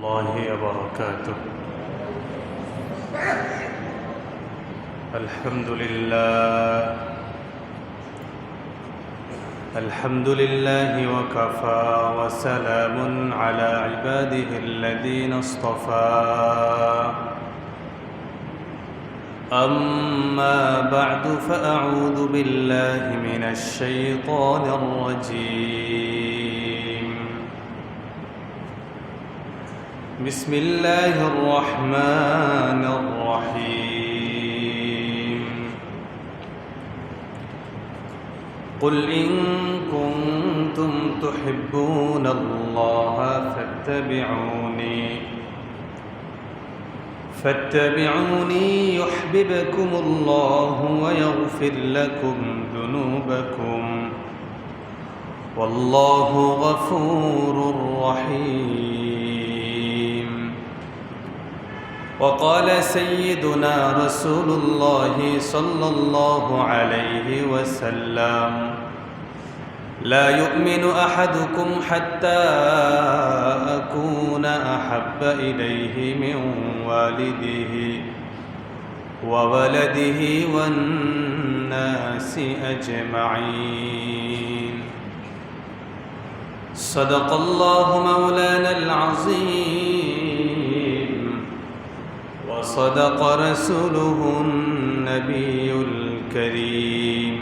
الله وبركاته. الحمد لله وكفى وسلام على عباده الذين اصطفى. أما بعد فأعوذ بالله من الشيطان الرجيم. بسم الله الرحمن الرحيم. قل إن كنتم تحبون الله فاتبعوني يحببكم الله ويغفر لكم ذنوبكم والله غفور رحيم. وقال سيدنا رسول الله صلى الله عليه وسلم: لا يؤمن أحدكم حتى أكون أحب إليه من والده وولده والناس أجمعين. صدق الله مولانا العظيم وصدق رسوله النبي الكريم،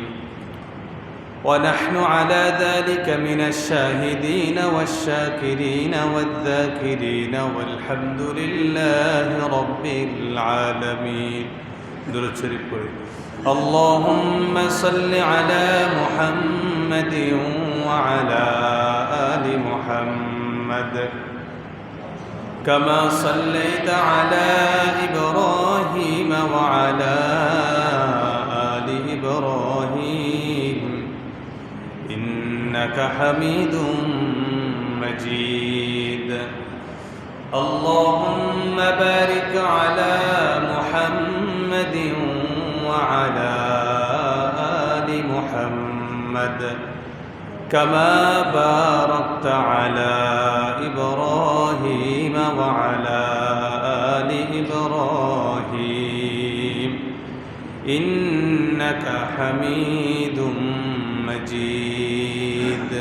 ونحن على ذلك من الشاهدين والشاكرين والذاكرين والحمد لله رب العالمين. درود شريف পড়ি। اللهم صل على محمد وعلى آل محمد كما صليت على إبراهيم وعلى آل إبراهيم إنك حميد مجيد. اللهم بارك على محمد وعلى آل محمد كما باركت على إبراهيم وعلى آل إبراهيم إنك حميد مجيد.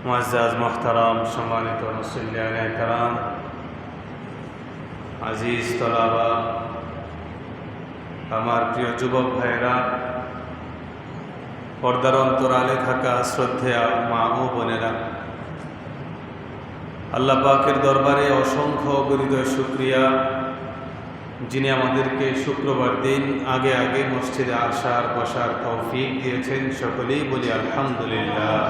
মুআজ্জাজ মুহতারাম সম্মানিত মুসল্লিয়ানে কেরাম, আজিজ তলাবা, আমার প্রিয় যুবক ভাইরা, পর্দার অন্তরালে থাকা শ্রদ্ধেয়া মা ও বোনেরা, আল্লাহ পাকের দরবারে অসংখ্য হৃদয় শুকরিয়া, যিনি আমাদেরকে শুক্রবার দিন আগে আগে মসজিদে আসার বসার তৌফিক দিয়েছেন। সকলেই বলি আলহামদুলিল্লাহ।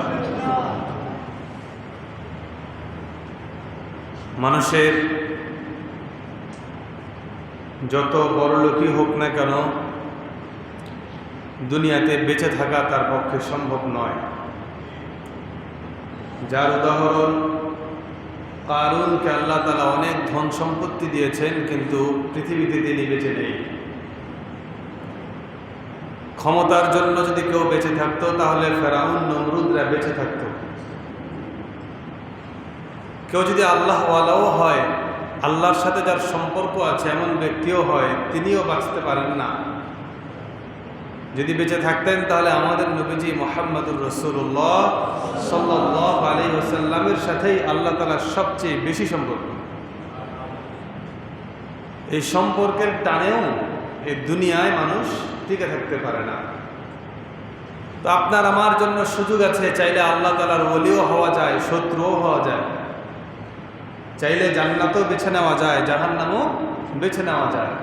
মানুষের যত বড়লোকই হোক না কেন, দুনিয়াতে বেঁচে থাকা তার পক্ষে সম্ভব নয়। যার উদাহরণ কারুনকে আল্লাহ তাআলা অনেক ধন সম্পত্তি দিয়েছেন, কিন্তু পৃথিবীতে তিনি বেঁচে নেই। ক্ষমতার জন্য যদি কেউ বেঁচে থাকতো তাহলে ফেরাউন নমরুদরা বেঁচে থাকতো। কেউ যদি আল্লাহওয়ালাও হয়, আল্লাহর সাথে যার সম্পর্ক আছে এমন ব্যক্তিও হয়, তিনিও বাঁচতে পারেন না। যদি বেঁচে থাকতেন তাহলে আমাদের নবীজি মুহাম্মদুর রাসূলুল্লাহ সাল্লাল্লাহু আলাইহি ওয়াসাল্লামের সাথেই আল্লাহ তাআলার সবচেয়ে বেশি সম্পর্ক। এই সম্পর্কের টানেও এই দুনিয়ায় মানুষ টিকে থাকতে পারে না। তো আপনার আমার জন্য সুযোগ আছে, চাইলে আল্লাহ তাআলার ওলিও হওয়া যায়, শত্রুও হওয়া যায়। চাইলে জান্নাতও বেছে নেওয়া যায়, জাহান্নামও বেছে নেওয়া যায়।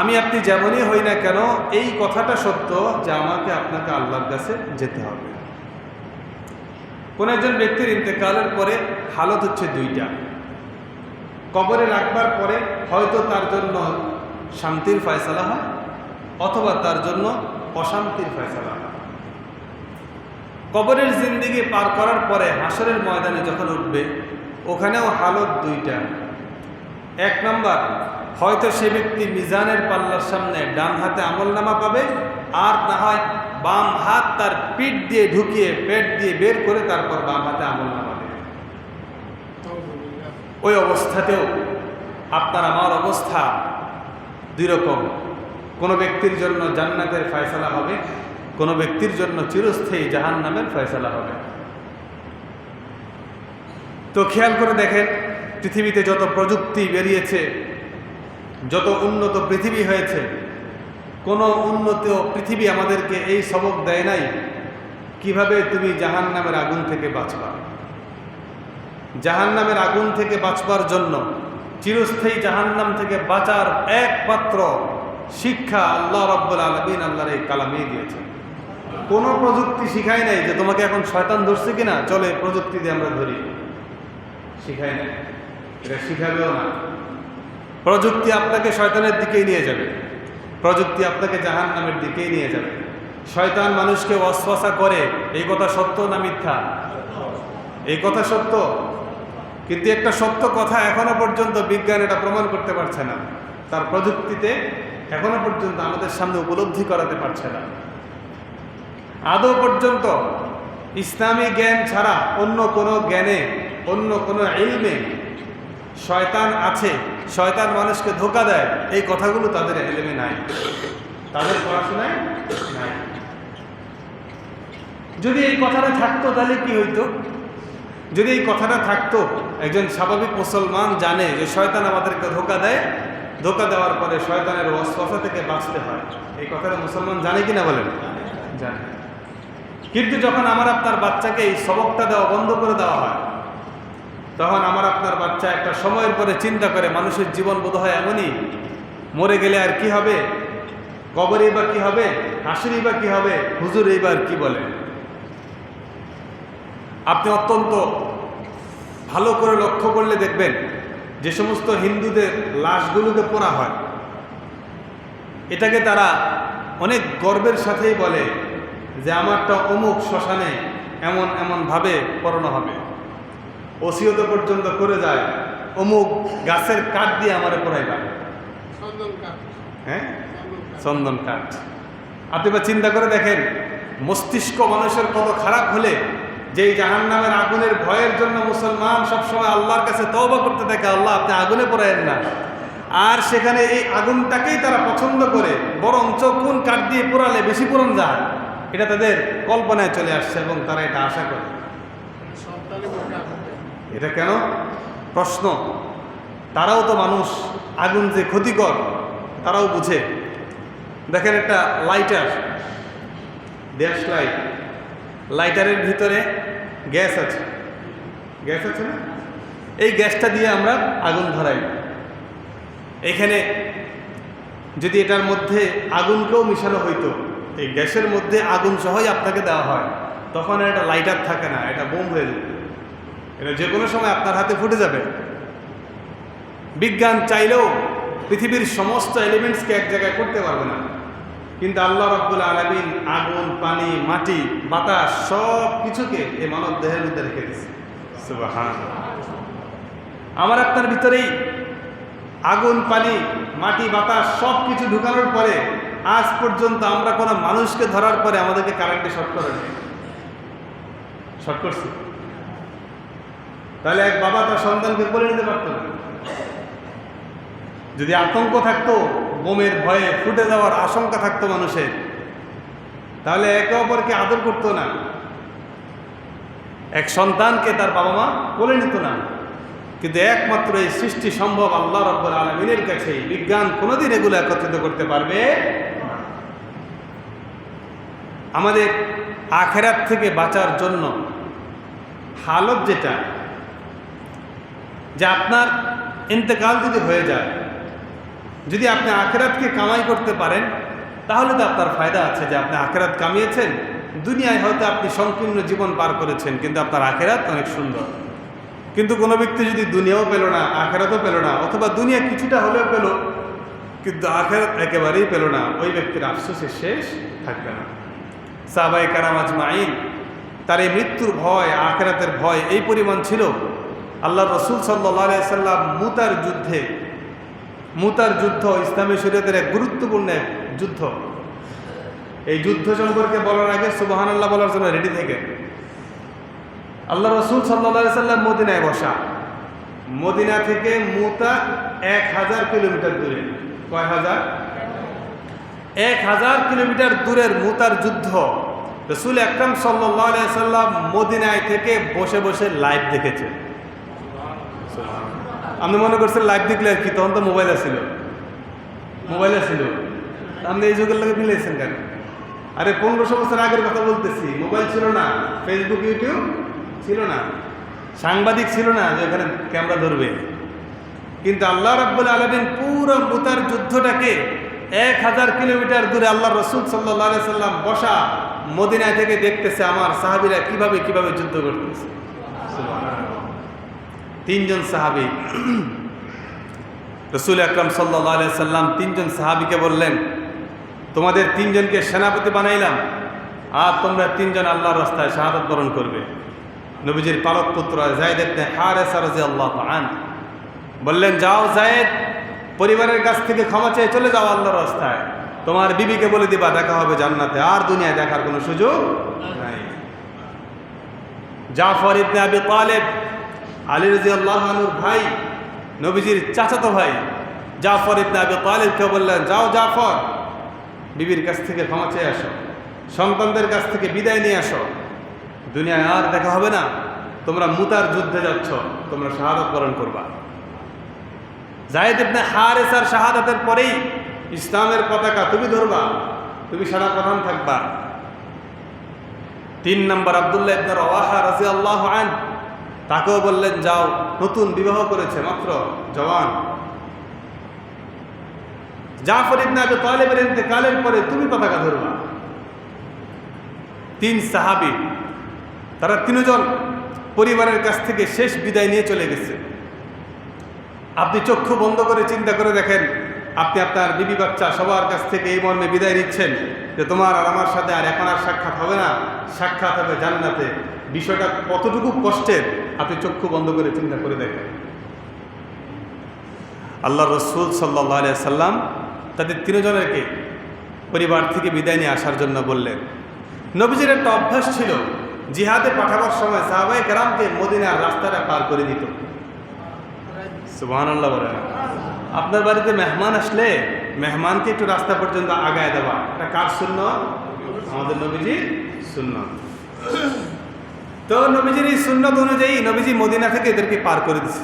আমি আপনি যেমনই হই না কেন, এই কথাটা সত্য যে আমাকে আপনাকে আল্লাহর কাছে যেতে হবে। কোন একজন ব্যক্তির ইন্তেকালের পরে হালত হচ্ছে দুইটা। কবরে রাখবার পরে হয়তো তার জন্য শান্তির ফয়সালা হয়, অথবা তার জন্য অশান্তির ফয়সালা হয়। কবরের জিন্দেগি পার করার পরে হাসরের ময়দানে যখন উঠবে, ওখানেও হালত দুইটা। এক নম্বর, হয়তো সে ব্যক্তি মিজানের পাল্লার সামনে ডান হাতে আমলনামা পাবে, আর না হয় বাম হাত তার পিঠ দিয়ে ঢুকিয়ে পেট দিয়ে বের করে তারপর বাম হাতে আমলনামা দেবে। ওই অবস্থাতেও আপনার আমার অবস্থা দুই রকম। কোনো ব্যক্তির জন্য জান্নাতের ফয়সালা হবে, কোনো ব্যক্তির জন্য চিরস্থায়ী জাহান্নামের ফয়সালা হবে। তো খেয়াল করে দেখেন, পৃথিবীতে যত প্রযুক্তি বেরিয়েছে, যত উন্নত পৃথিবী হয়েছে, কোনো উন্নত পৃথিবী আমাদেরকে এই সবক দেয় নাই কিভাবে তুমি জাহান্নামের আগুন থেকে বাঁচবা। জাহান্নামের আগুন থেকে বাঁচবার জন্য, চিরস্থায়ী জাহান্নাম থেকে বাঁচার একমাত্র শিক্ষা আল্লাহ রাব্বুল আলামিন আল্লাহর এই কালামেই দিয়েছেন। কোনো প্রযুক্তি শিখায় নাই যে তোমাকে এখন শয়তান ধরছে কিনা, চলে প্রযুক্তি দিয়ে আমরা ধরি, শিখায় নাই, এটা শিখাবেও না। প্রযুক্তি আপনাকে শয়তানের দিকেই নিয়ে যাবে, প্রযুক্তি আপনাকে জাহান্নামের দিকেই নিয়ে যাবে। শয়তান মানুষকে ওয়াসওয়াসা করে, এই কথা সত্য না মিথ্যা? এই কথা সত্য, কিন্তু একটা সত্য কথা এখনো পর্যন্ত বিজ্ঞান এটা প্রমাণ করতে পারছে না, তার প্রযুক্তিতে এখনো পর্যন্ত আমাদের সামনে উপলব্ধি করাতে পারছে না। আদৌ পর্যন্ত ইসলামী জ্ঞান ছাড়া অন্য কোনো জ্ঞানে, অন্য কোনো ইলমে শয়তান আছে, শয়তান মানুষকে ধোঁকা দেয়, এই কথাগুলো তাদের ইলমে নাই, তাদের পড়াশোনায় নাই। যদি এই কথাটা থাকতো তাহলে কি হইতো? যদি এই কথাটা থাকতো, একজন স্বাভাবিক মুসলমান জানে যে শয়তান আমাদেরকে ধোঁকা দেয়, ধোঁকা দেওয়ার পরে শয়তানের ওয়াসওয়াসা থেকে বাঁচতে হয়, এই কথাটা মুসলমান জানে কিনা বলেন? জানে। কিন্তু যখন আমার আপনার বাচ্চাকে এই সবকটা দেওয়া বন্ধ করে দেওয়া হয়, তখন আমার আপনার বাচ্চা একটা সময়ের পরে চিন্তা করে মানুষের জীবন বোধহয় এমনই, মরে গেলে আর কি হবে, কবরে বা কি হবে, হাসিরি বা কি হবে, হুজুর এইবার কি বলে। আপনি অত্যন্ত ভালো করে লক্ষ্য করলে দেখবেন, যে সমস্ত হিন্দুদের লাশগুলোকে পোড়া হয়, এটাকে তারা অনেক গর্বের সাথেই বলে যে আমারটা অমুক শ্মশানে এমন এমনভাবে পোড়ানো হবে, ওসিয়ত পর্যন্ত করে যায়, অমুক গাছের কাঠ দিয়ে আমারে পোড়াইবা, হ্যাঁ, চন্দন কাঠ। আপনি বা চিন্তা করে দেখেন, মস্তিষ্ক মানুষের কত খারাপ হলে যেই জাহান্নামের আগুনের ভয়ের জন্য মুসলমান সবসময় আল্লাহর কাছে তওবা করতে থাকে, আল্লাহ আপনি আগুনে পোড়ায়েন না, আর সেখানে এই আগুনটাকেই তারা পছন্দ করে, বরঞ্চ কোন কাঠ দিয়ে পোড়ালে বেশি পোড়ানো যায়, এটা তাদের কল্পনায় চলে আসছে এবং তারা এটা আশা করে। এটা কেন? প্রশ্ন। তারাও তো মানুষ, আগুন যে ক্ষতিকর তারাও বুঝে। দেখেন একটা লাইটার, গ্যাস লাইট, লাইটারের ভিতরে গ্যাস আছে, গ্যাস আছে না? এই গ্যাসটা দিয়ে আমরা আগুন ধরাই। এখানে যদি এটার মধ্যে আগুনকেও মিশানো হইতো, এই গ্যাসের মধ্যে আগুন সহই আপনাকে দেওয়া হয়, তখন এটা লাইটার থাকে না, এটা বোম হয়ে যাবে, এটা যে কোনো সময় আপনার হাতে ফুটে যাবে। বিজ্ঞান চাইলেও পৃথিবীর সমস্ত এলিমেন্টসকে এক জায়গায় করতে পারবে না, কিন্তু আল্লাহ রাব্বুল আলামিন আগুন, পানি, মাটি, বাতাস সব কিছুকে এই মানব দেহের মধ্যে রেখে দিয়েছে। সুবহানাল্লাহ। আমার আপনার ভিতরেই আগুন, পানি, মাটি, বাতাস সব কিছু ঢুকানোর পরে আজ পর্যন্ত আমরা কোনো মানুষকে ধরার পরে আমাদেরকে কারেন্টে শর্ট করে নেই, শর্ট করছি। তাহলে এক বাবা তার সন্তানকে বলে নিতে পারতো না। যদি আতঙ্ক থাকতো, বোমের ভয়ে ফুটে যাওয়ার আশঙ্কা থাকতো মানুষের, তাহলে একে অপরকে আদর করতো না, এক সন্তানকে তার বাবা মা কোলে নিত না। কিন্তু একমাত্র এই সৃষ্টি সম্ভব আল্লাহ রাব্বুল আলামিনের কাছেই। বিজ্ঞান কোনোদিন এগুলো একত্রিত করতে পারবে না। আমাদের আখিরাত থেকে বাঁচার জন্য হালত যেটা, যে আপনার ইন্তেকাল যদি হয়ে যায়, যদি আপনি আখিরাতকে কামাই করতে পারেন, তাহলে তো আপনার ফায়দা আছে যে আপনি আখিরাত কামিয়েছেন। দুনিয়ায় হয়তো আপনি সংকীর্ণ জীবন পার করেছেন, কিন্তু আপনার আখিরাত অনেক সুন্দর। কিন্তু কোনো ব্যক্তি যদি দুনিয়াও পেল না, আখিরাতও পেল না, অথবা দুনিয়া কিছুটা হলেও পেল কিন্তু আখিরাত একেবারেই পেল না, ওই ব্যক্তির আফসোসের শেষ থাকবে না। সাহাবায়ে কেরাম আজমাইন তার এই মৃত্যুর ভয়, আখিরাতের ভয় এই পরিমাণ ছিল, আল্লাহ রসুল সাল্লাল্লাহু আলাইহি সাল্লাম মুতার যুদ্ধ ইসলামী শরীয়তের এক গুরুত্বপূর্ণ এক যুদ্ধ। এই যুদ্ধ সম্পর্কে বলার আগে সুবহানাল্লাহ বলার জন্য রেডি থেকে। আল্লাহ রসুল সাল্লাল্লাহু আলাইহি সাল্লাম মদিনায় বসা, মদিনা থেকে মুতা 1000 কিলোমিটার দূরে। কয় হাজার? 1000 কিলোমিটার দূরের মুতার যুদ্ধ রাসূল আকরাম সাল্লাল্লাহু আলাইহি সাল্লাম মদিনায় থেকে বসে বসে লাইভ দেখেছে। আপনি মনে করছেন লাইভ দেখলে আর কি? তখন তো মোবাইল ছিল। আপনি এই যুগের লোকে মিলেছেন কেন? আরে 1500 বছর আগের কথা বলতেছি। মোবাইল ছিল না, ফেসবুক ইউটিউব ছিল না, সাংবাদিক ছিল না যে এখানে ক্যামেরা ধরবে। কিন্তু আল্লাহ রাব্বুল আলামিন পুরো মুতার যুদ্ধটাকে 1000 কিলোমিটার দূরে আল্লাহ রাসূল সাল্লাল্লাহু আলাইহি সাল্লাম বসা মদিনায় থেকে দেখতেছে আমার সাহাবীরা কিভাবে কিভাবে যুদ্ধ করতেছে। তিনজন সাহাবী রাসূল আকরাম সাল্লাল্লাহু আলাইহি সাল্লাম তিনজন সাহাবীকে বললেন, তোমাদের তিনজনকে সেনাপতি বানাইলাম, আর তোমরা তিনজন আল্লাহর রাস্তায় শাহাদাত বরণ করবে। নবীজির পালক পুত্র যায়েদ ইবনে হারেসা রাদিয়াল্লাহু আনহু বললেন, যাও যায়েদ, পরিবারের কাছ থেকে ক্ষমা চেয়ে চলে যাও আল্লাহর রাস্তায়। তোমার বিবিকে বলে দিবা দেখা হবে জান্নাতে, আর দুনিয়ায় দেখার কোনো সুযোগ নাই। জাফর ইবনে আবি তালেব, আলী রাদিয়াল্লাহু আনহুর ভাই, নবীজির চাচাতো ভাই জাফর ইবনে আবি তালেবকে বললেন, যাও জাফর, বিবির কাছ থেকে ক্ষমা চেয়ে আসো, সন্তানদের কাছ থেকে বিদায় নিয়ে আসো, দুনিয়ায় আর দেখা হবে না, তোমরা মুতার যুদ্ধে যাচ্ছ, তোমরা শাহাদাত বরণ করবা। যায়েদ ইবনে হারেসার শাহাদাতের পরেই ইসলামের পতাকা তুমি ধরবা, তুমি সেনা প্রধান থাকবা। 3 নম্বর আব্দুল্লাহ ইবনে রওয়াহা রাদিয়াল্লাহু আনহু, তাকেও বললেন, যাও, নতুন বিবাহ করেছে, মাত্র জওয়ান। জাফর ইবনে আবি তালেবের ইন্তেকালের পরে তুমি পতাকা ধরবা। 3 সাহাবী, তারা তিনজন পরিবারের কাছ থেকে শেষ বিদায় নিয়ে চলে গেছে। আপনি চক্ষু বন্ধ করে চিন্তা করে দেখেন, আপনি আপনার বিবি বাচ্চা সবার কাছ থেকে এই মর্মে বিদায় নিচ্ছেন যে তোমার আর আমার সাথে আর এখন আর সাক্ষাৎ হবে না, সাক্ষাৎ হবে জান্নাতে। বিষয়টা কতটুকু কষ্টের আপনি চক্ষু বন্ধ করে চিন্তা করে দেখেন। আল্লাহ রাসূল সাল্লাল্লাহু আলাইহি সাল্লাম তাদের তিনজনকে পরিবার থেকে বিদায় নিয়ে আসার জন্য বললেন। নবীজির একটা অভ্যাস ছিল, জিহাদে পাঠাবার সময় সাহাবায়ে কেরামকে মদিনার রাস্তাটা পার করে দিত। সুবহানাল্লাহ বলেন। আপনার বাড়িতে মেহমান আসলে মেহমানকে একটু রাস্তা পর্যন্ত আগায় দেওয়া, এটা কার সুন্নাত? আমাদের নবীজির সুন্নাত। তো নবীজির এই সুন্নাত অনুযায়ী নবীজি মদিনা থেকে এদেরকে পার করে দিছে।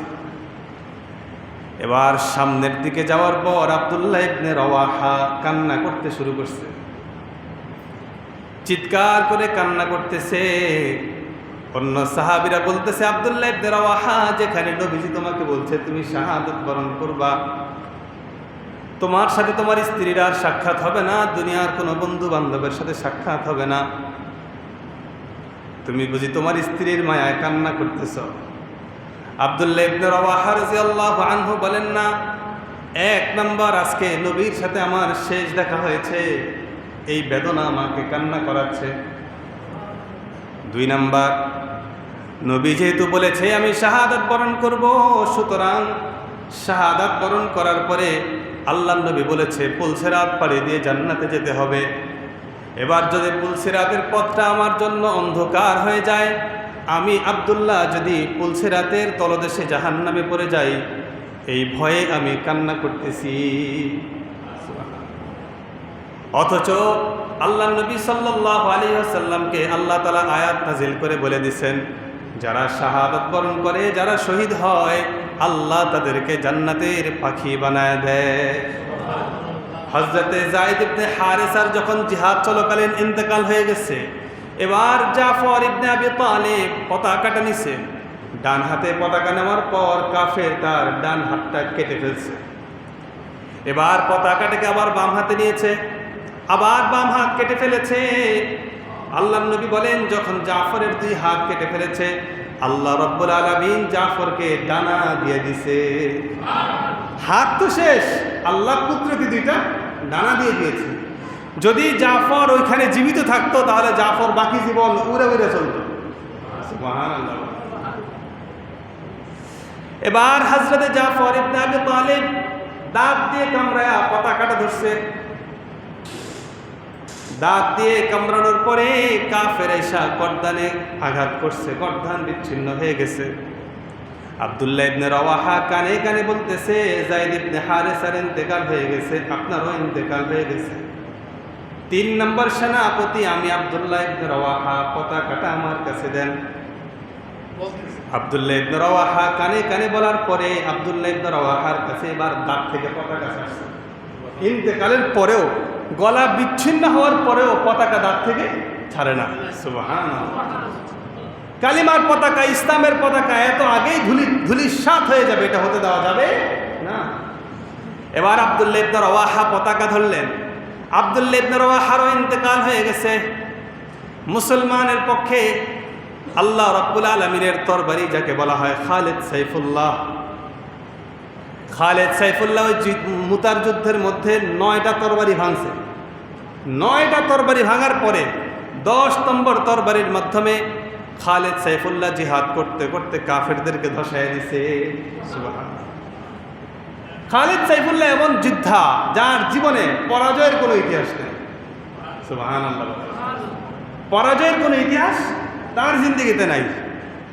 এবার সামনের দিকে যাওয়ার পর আব্দুল্লাহ ইবনে রওয়াহা কান্না করতে শুরু করছে, চিৎকার করে কান্না করতেছে। অন্য সাহাবীরা বলতেছে, আব্দুল্লাহ ইবনে রওয়াহা, যেখানে নবীজি তোমাকে বলছে তুমি শাহাদাত বরণ করবা, তোমার সাথে তোমার স্ত্রীর আর সাক্ষাৎ হবে না, দুনিয়ার কোনো বন্ধু বান্ধবের সাথে সাক্ষাৎ হবে না, তুমি বুঝি তোমার স্ত্রীর মায়ায় কান্না করতেছ? আব্দুল্লাহ ইবনে রওয়াহা রাদিয়াল্লাহু আনহু বলেন, না, 1 নম্বর আজকে নবীর সাথে আমার শেষ দেখা হয়েছে, এই বেদনা আমাকে কান্না করাচ্ছে। 2 নম্বর, নবী যেহেতু বলেছে আমি শাহাদাত বরণ করব, সুতরাং শাহাদাত বরণ করার পরে আল্লাহর নবী বলেছে পুলসিরাত পাড়ি দিয়ে জান্নাতে যেতে হবে। এবার যদি পুলসিরাতের পথটা আমার জন্য অন্ধকার হয়ে যায়, আমি আব্দুল্লাহ যদি পুলসিরাতের তলদেশে জাহান্নামে পড়ে যাই, এই ভয়ে আমি কান্না করতেছি। অথচ আল্লাহর নবী সাল্লাল্লাহু আলাইহি ওয়াসাল্লামকে আল্লাহ তাআলা আয়াত নাজিল করে বলে দিয়েছেন, যারা শাহাদাত বরণ করে, যারা শহীদ হয়, আল্লাহ তাদেরকে জান্নাতের পাখি বানায় দেয়। হযরতে যায়েদ ইবনে হারেসার যখন জিহাদ চলাকালীন ইন্তেকাল হয়ে গেছে, এবার জাফর ইবনে আবি তালেব পতাকাটা নিছে। ডান হাতে পতাকা নেওয়ার পর কাফের তার ডান হাতটা কেটে ফেলছে। এবার পতাকাটাকে আবার বাম হাতে নিয়েছে, আবার বাম হাত কেটে ফেলেছে। আল্লাহর নবী বলেন, যখন জাফরের 2 হাত কেটে ফেলেছে, আল্লাহ রাব্বুল আলামিন জাফরকে ডানা দিয়ে দিছে। হাত তো শেষ, আল্লাহ কুদরতি 2টা ডানা দিয়ে দিয়েছে। যদি জাফর ওইখানে জীবিত থাকতো, তাহলে জাফর বাকি জীবন উড়ে উড়ে চলত। সুবহানাল্লাহ। এবার হযরতে জাফর ইবনে আবি তালেব দাঁত দিয়ে কামড়ায়া পতাকাটা ধরছে। দাঁত দিয়ে কামড়ানোর পরে কাফের এসে গর্দানে আঘাত করছে, গর্দান বিচ্ছিন্ন হয়ে গেছে। আব্দুল্লাহ ইবনে রাওয়াহা কানে কানে বলতেছে, যায়েদ ইবনে হারেসার ইন্তেকাল হয়ে গেছে, আপনারও ইন্তেকাল হয়ে গেছে। 3 নম্বর সেনাপতি আমি আব্দুল্লাহ ইবনে রাওয়াহা, পতাকাটা আমার কাছে দেন। আব্দুল্লাহ ইবনে রাওয়াহা কানে কানে বলার পরে আব্দুল্লাহ ইবনে রাওয়াহার কাছে এবার দাঁত থেকে পতাকা ছাড়ছে। ইন্তেকালের পরেও, গলা বিচ্ছিন্ন হওয়ার পরেও পতাকা দাঁত থেকে ছাড়ে না। সুবহানাল্লাহ। কালিমার পতাকা, ইসলামের পতাকা এত আগেই ধুলিস্যাৎ হয়ে যাবে, এটা হতে দেওয়া যাবে না। এবার আব্দুল্লাহ ইবনে রাওয়াহা পতাকা ধরলেন। আব্দুল্লাহ ইবনে রাওয়াহারও ইন্তেকাল হয়ে গেছে। মুসলমানের পক্ষে আল্লাহ রাব্বুল আলামিনের তরবারি যাকে বলা হয় খালিদ সাইফুল্লাহ, খালিদ সাইফুল্লাহ ওই মুতার যুদ্ধের মধ্যে 9টা তরবারি ভাঙছে। 9টা তরবারি ভাঙার পরে 10 নম্বর তরবারির মাধ্যমে খালিদ সাইফুল্লাহ জিহাদ করতে করতে কাফেরদেরকে ধসায় দিছে। সুবহানাল্লাহ। খালিদ সাইফুল্লাহ এমন যোদ্ধা যার জীবনে পরাজয়ের কোনো ইতিহাস নেই। সুবহানাল্লাহ। পরাজয়ের কোনো ইতিহাস তার জিন্দেগিতে নাই।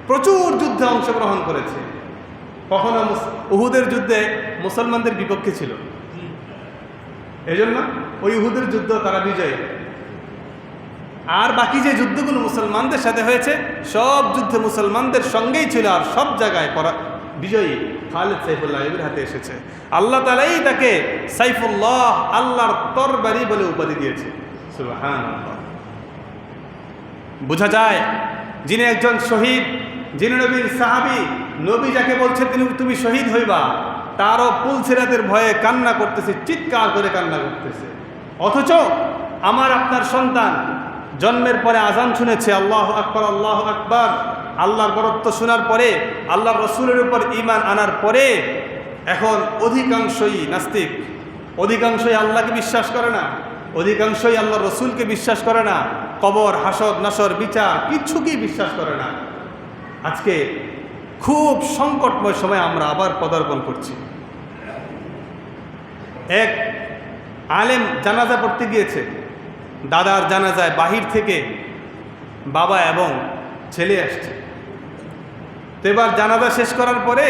প্রচুর যুদ্ধে অংশগ্রহণ করেছে। কখনো উহুদের যুদ্ধে মুসলমানদের বিপক্ষে ছিল, এজন্য ওই উহুদের যুদ্ধ তারা বিজয়ী। আর বাকি যে যুদ্ধগুলো মুসলমানদের সাথে হয়েছে সব যুদ্ধে মুসলমানদের সঙ্গেই ছিল, আর সব জায়গায় বিজয়ী খালিদ সাইফুল্লাহ এর হাতে এসেছে। আল্লাহ তাআলাই তাকে সাইফুল্লাহ, আল্লাহর তরবারি বলে উপাধি দিয়েছে। সুবহানাল্লাহ। বোঝা যায় যিনি একজন শহীদ, যিনি নবীর সাহাবী, নবী যাকে বলছে তুমি শহীদ হইবা, তারও পুলসিরাতের ভয়ে কান্না করতেছে, চিৎকার করে কান্না করতেছে। অথচ আমার আপনার সন্তান জন্মের পরে আজান শুনেছে, আল্লাহু আকবার আল্লাহু আকবার, আল্লাহর বরত্ব শোনার পরে, আল্লাহর রসুলের উপর ঈমান আনার পরে এখন অধিকাংশই নাস্তিক, অধিকাংশই আল্লাহকে বিশ্বাস করে না, অধিকাংশই আল্লাহর রসুলকে বিশ্বাস করে না, কবর, হাসর নাসর, বিচার কিচ্ছুকেই বিশ্বাস করে না। আজকে খুব সংকটময় সময় আমরা আবার পদার্পণ করছি। এক আলেম জানাজা পড়তে গিয়েছে, দাদার জানাজায় বাহির থেকে বাবা এবং ছেলে আসছে। তো এবার জানাজা শেষ করার পরে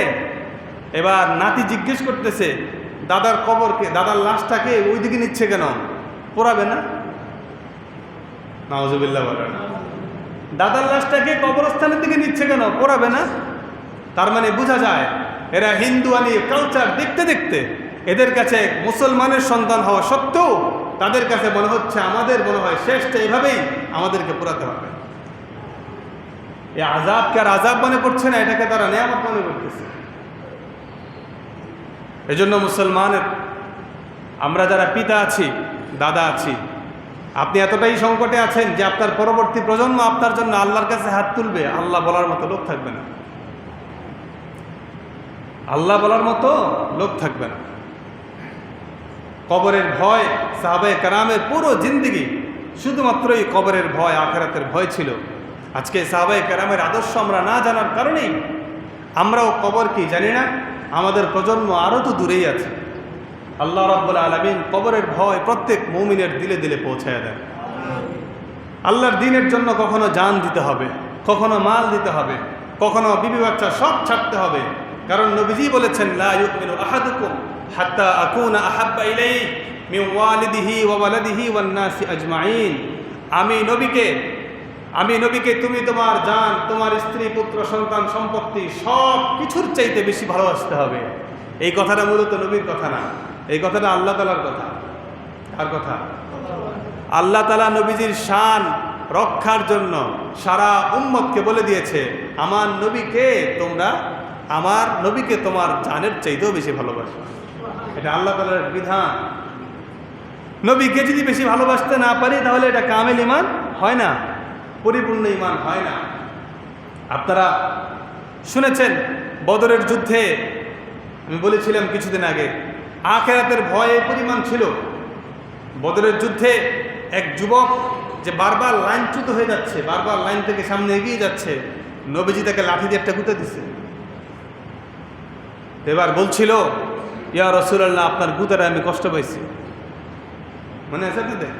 এবার নাতি জিজ্ঞেস করতেছে, দাদার কবরকে, দাদার লাশটাকে ওইদিকে নিচ্ছে কেন, পোড়াবে না? নাউজুবিল্লাহ বলেন। দাদার লাশটাকে কবরস্থানের দিকে নিচ্ছে কেন, পোড়াবে না? তার মানে বোঝা যায় এরা হিন্দুয়ানি কালচার দেখতে দেখতে এদের কাছে মুসলমানের সন্তান হওয়া সত্ত্বেও তাদের কাছে মনে হচ্ছে, আমাদের মনে হয় শেষটা এভাবেই আমাদেরকে পোড়াতে হবে। এই আযাবকে আর আযাব মনে করছে না, এটাকে তারা নেয়ামত মনে করতেছে। এজন্য মুসলমানের আমরা যারা পিতা আছি, দাদা আছি, আপনি এতটাই সংকটে আছেন যে আপনার পরবর্তী প্রজন্ম আপনার জন্য আল্লাহর কাছে হাত তুলবে, আল্লাহ বলার মতো লোক থাকবে না। আল্লাহ বলার মতো লোক থাকবে না। কবরের ভয়, সাহাবায়ে কেরামের পুরো জিন্দেগি শুধুমাত্রই কবরের ভয়, আখিরাতের ভয় ছিল। আজকে সাহাবায়ে কেরামের আদর্শ আমরা না জানার কারণেই আমরাও কবর কি জানি না, আমাদের প্রজন্ম আরও তো দূরেই আছে। আল্লাহ রাব্বুল আলামিন কবরের ভয় প্রত্যেক মুমিনের দিলে দিলে পৌঁছায় দেন। আল্লাহর দ্বীনের জন্য কখনো জান দিতে হবে, কখনো মাল দিতে হবে, কখনো বিবি বাচ্চা সব ছাড়তে হবে। কারণ নবীজি বলেছেন, লা ইউমিনু আহাদুকুম হাত্তা আকুনা আহাব্বা ইলাইহি মিন ওয়ালিদিহি ওয়া ওয়ালাদিহি ওয়ান নাসি আজমাইন। আমি নবীকে তুমি তোমার জান, তোমার স্ত্রী, পুত্র, সন্তান, সম্পত্তি সব কিছুর চাইতে বেশি ভালোবাসতে হবে। এই কথাটা মূলত নবীর কথা না, এই কথাটা আল্লাহ তাআলার কথা। কার কথা? আল্লাহ তাআলা নবীজির শান রক্ষার জন্য সারা উম্মতকে বলে দিয়েছে, আমার নবীকে তোমার জানের চাইতেও বেশি ভালোবাসো। এটা আল্লাহ তাআলার বিধান। নবীকে যদি বেশি ভালোবাসতে না পারি তাহলে এটা কামেল ঈমান হয় না, পরিপূর্ণ ঈমান হয় না। আপনারা শুনেছেন বদরের যুদ্ধে আমি বলেছিলাম কিছুদিন আগে, আখিরাতের ভয় এই পরিমাণ ছিল। বদরের যুদ্ধে এক যুবক যে বারবার লাইনচ্যুত হয়ে যাচ্ছে, বারবার লাইন থেকে সামনে এগিয়ে যাচ্ছে, নবীজি তাকে লাঠি দিয়ে একটা গুঁতে দিছে। এবার বলছিল, ইয়া রাসূলুল্লাহ, আপনার গুঁতাটা আমি কষ্ট পাইছি। মনে আছে আপনাদের?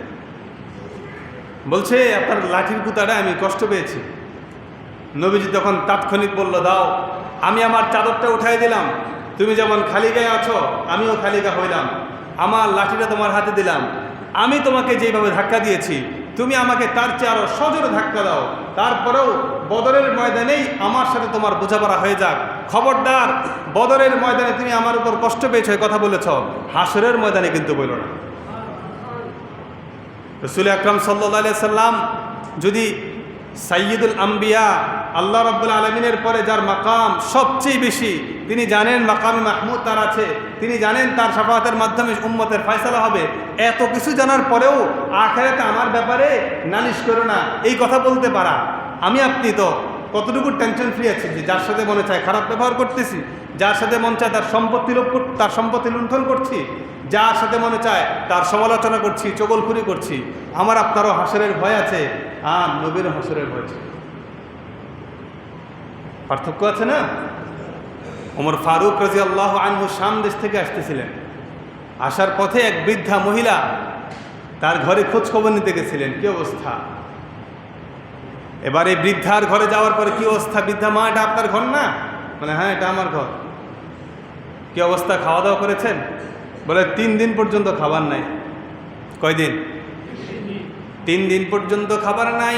বলছে, আপনার লাঠির গুঁতাটা আমি কষ্ট পেয়েছি। নবীজি তখন তাৎক্ষণিক বলল, দাও। আমি আমার চাদরটা উঠাই দিলাম, তুমি যেমন খালি গায়ে আছো আমিও খালি গা হইলাম, আমার লাঠিটা তোমার হাতে দিলাম, আমি তোমাকে যেভাবে ধাক্কা দিয়েছি তুমি আমাকে তার চেয়ে আরো সজোরে ধাক্কা দাও, তারপরেও বদরের ময়দানেই আমার সাথে তোমার বোঝাপড়া হয়ে যাক। খবরদার, বদরের ময়দানে তুমি আমার উপর কষ্ট পেয়েছো এই কথা বলেছ, হাসরের ময়দানে কিন্তু বলো না। রাসূল আকরাম সাল্লাল্লাহু আলাইহি সাল্লাম যদি সাইয়্যিদুল আম্বিয়া, আল্লাহ রাব্বুল আলামিনের পরে যার মাকাম সবচেয়ে বেশি, তিনি জানেন মাকামে মাহমুদ তার আছে, তিনি জানেন তার শাফাআতের মাধ্যমে উম্মতের ফয়সালা হবে, এত কিছু জানার পরেও আখিরাতে আমার ব্যাপারে নালিশ করো না এই কথা বলতে পারা, আমি আপনি তো কতটুকু টেনশন ফ্রি আছি যে যার সাথে মনে চায় খারাপ ব্যবহার করতেছি, যার সাথে মন চায় তার সম্পত্তি লুণ্ঠন করছি, যার সাথে মনে চায় তার সমালোচনা করছি, চগলখুরি করছি। আমার আপনারও হাসরের ভয় আছে, আর নবীর হাসরের ভয় আছে, পার্থক্য আছে না? ওমর ফারুক রাদিয়াল্লাহু আনহু শাম দেশ থেকে আসতেছিলেন, আসার পথে এক বৃদ্ধা মহিলা তার ঘরে খোঁজ খবর নিতে গেছিলেন, কি অবস্থা। এবার এই বৃদ্ধার ঘরে যাওয়ার পরে কি অবস্থা, বৃদ্ধা মা এটা আপনার ঘর না? বলে হ্যাঁ এটা আমার ঘর। কি অবস্থা, খাওয়া দাওয়া করেছেন? বলে 3 দিন পর্যন্ত খাবার নাই। কয়দিন? 3 দিন পর্যন্ত খাবার নাই।